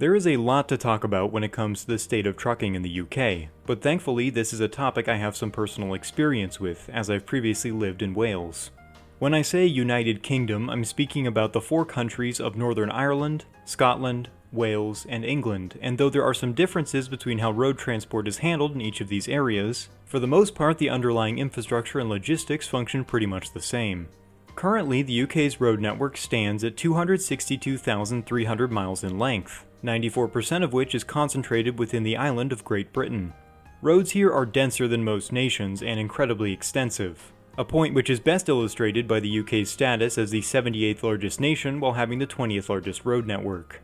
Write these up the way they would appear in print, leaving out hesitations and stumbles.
There is a lot to talk about when it comes to the state of trucking in the UK, but thankfully this is a topic I have some personal experience with, as I've previously lived in Wales. When I say United Kingdom, I'm speaking about the 4 countries of Northern Ireland, Scotland, Wales, and England, and though there are some differences between how road transport is handled in each of these areas, for the most part the underlying infrastructure and logistics function pretty much the same. Currently, the UK's road network stands at 262,300 miles in length, 94% of which is concentrated within the island of Great Britain. Roads here are denser than most nations and incredibly extensive, a point which is best illustrated by the UK's status as the 78th largest nation while having the 20th largest road network.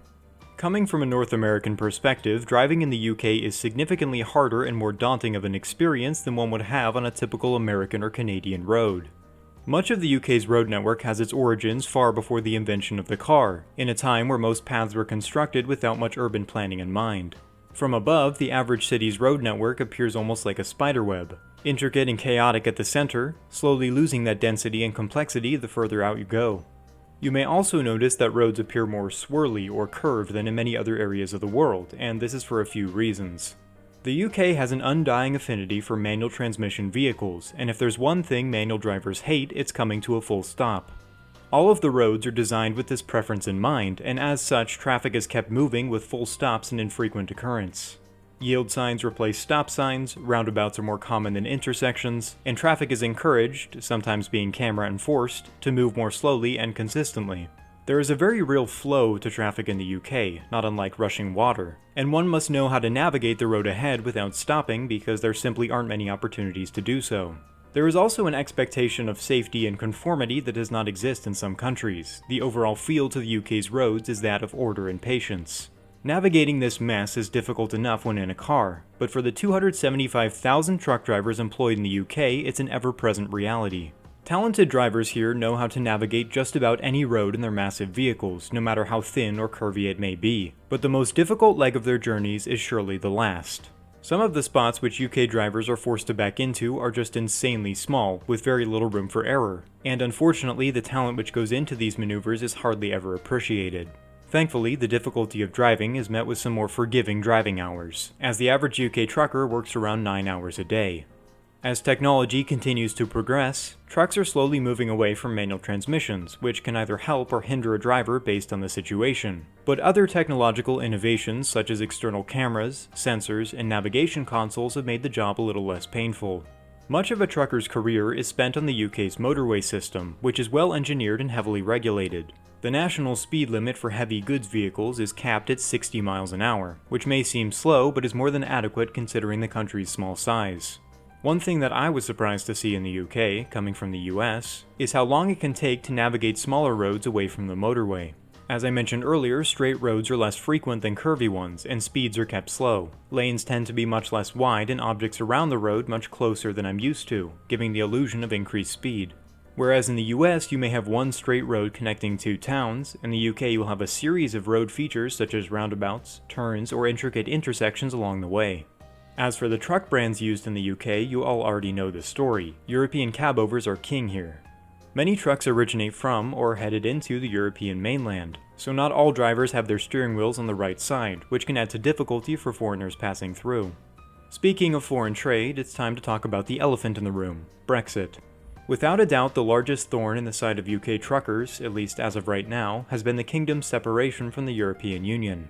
Coming from a North American perspective, driving in the UK is significantly harder and more daunting of an experience than one would have on a typical American or Canadian road. Much of the UK's road network has its origins far before the invention of the car, in a time where most paths were constructed without much urban planning in mind. From above, the average city's road network appears almost like a spiderweb, intricate and chaotic at the center, slowly losing that density and complexity the further out you go. You may also notice that roads appear more swirly or curved than in many other areas of the world, and this is for a few reasons. The UK has an undying affinity for manual transmission vehicles, and if there's one thing manual drivers hate, it's coming to a full stop. All of the roads are designed with this preference in mind, and as such, traffic is kept moving with full stops an infrequent occurrence. Yield signs replace stop signs, roundabouts are more common than intersections, and traffic is encouraged, sometimes being camera enforced, to move more slowly and consistently. There is a very real flow to traffic in the UK, not unlike rushing water, and one must know how to navigate the road ahead without stopping because there simply aren't many opportunities to do so. There is also an expectation of safety and conformity that does not exist in some countries. The overall feel to the UK's roads is that of order and patience. Navigating this mess is difficult enough when in a car, but for the 275,000 truck drivers employed in the UK, it's an ever-present reality. Talented drivers here know how to navigate just about any road in their massive vehicles, no matter how thin or curvy it may be, but the most difficult leg of their journeys is surely the last. Some of the spots which UK drivers are forced to back into are just insanely small, with very little room for error, and unfortunately the talent which goes into these maneuvers is hardly ever appreciated. Thankfully, the difficulty of driving is met with some more forgiving driving hours, as the average UK trucker works around 9 hours a day. As technology continues to progress, trucks are slowly moving away from manual transmissions, which can either help or hinder a driver based on the situation. But other technological innovations such as external cameras, sensors, and navigation consoles have made the job a little less painful. Much of a trucker's career is spent on the UK's motorway system, which is well engineered and heavily regulated. The national speed limit for heavy goods vehicles is capped at 60 miles an hour, which may seem slow but is more than adequate considering the country's small size. One thing that I was surprised to see in the UK, coming from the US, is how long it can take to navigate smaller roads away from the motorway. As I mentioned earlier, straight roads are less frequent than curvy ones, and speeds are kept slow. Lanes tend to be much less wide and objects around the road much closer than I'm used to, giving the illusion of increased speed. Whereas in the US you may have one straight road connecting 2 towns, in the UK you will have a series of road features such as roundabouts, turns, or intricate intersections along the way. As for the truck brands used in the UK, you all already know the story. European cabovers are king here. Many trucks originate from or headed into the European mainland, so not all drivers have their steering wheels on the right side, which can add to difficulty for foreigners passing through. Speaking of foreign trade, it's time to talk about the elephant in the room, Brexit. Without a doubt, the largest thorn in the side of UK truckers, at least as of right now, has been the kingdom's separation from the European Union.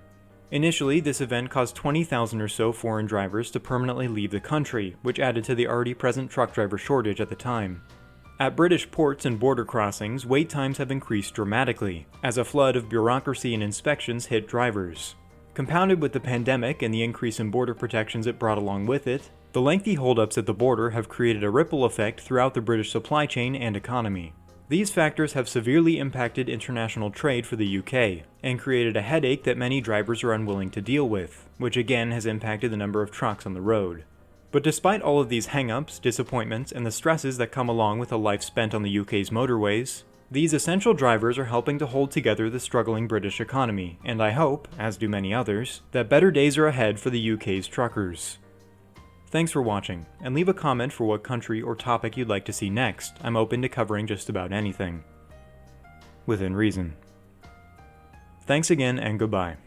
Initially, this event caused 20,000 or so foreign drivers to permanently leave the country, which added to the already present truck driver shortage at the time. At British ports and border crossings, wait times have increased dramatically, as a flood of bureaucracy and inspections hit drivers. Compounded with the pandemic and the increase in border protections it brought along with it, the lengthy holdups at the border have created a ripple effect throughout the British supply chain and economy. These factors have severely impacted international trade for the UK, and created a headache that many drivers are unwilling to deal with, which again has impacted the number of trucks on the road. But despite all of these hang-ups, disappointments, and the stresses that come along with a life spent on the UK's motorways, these essential drivers are helping to hold together the struggling British economy, and I hope, as do many others, that better days are ahead for the UK's truckers. Thanks for watching, and leave a comment for what country or topic you'd like to see next. I'm open to covering just about anything. Within reason. Thanks again, and goodbye.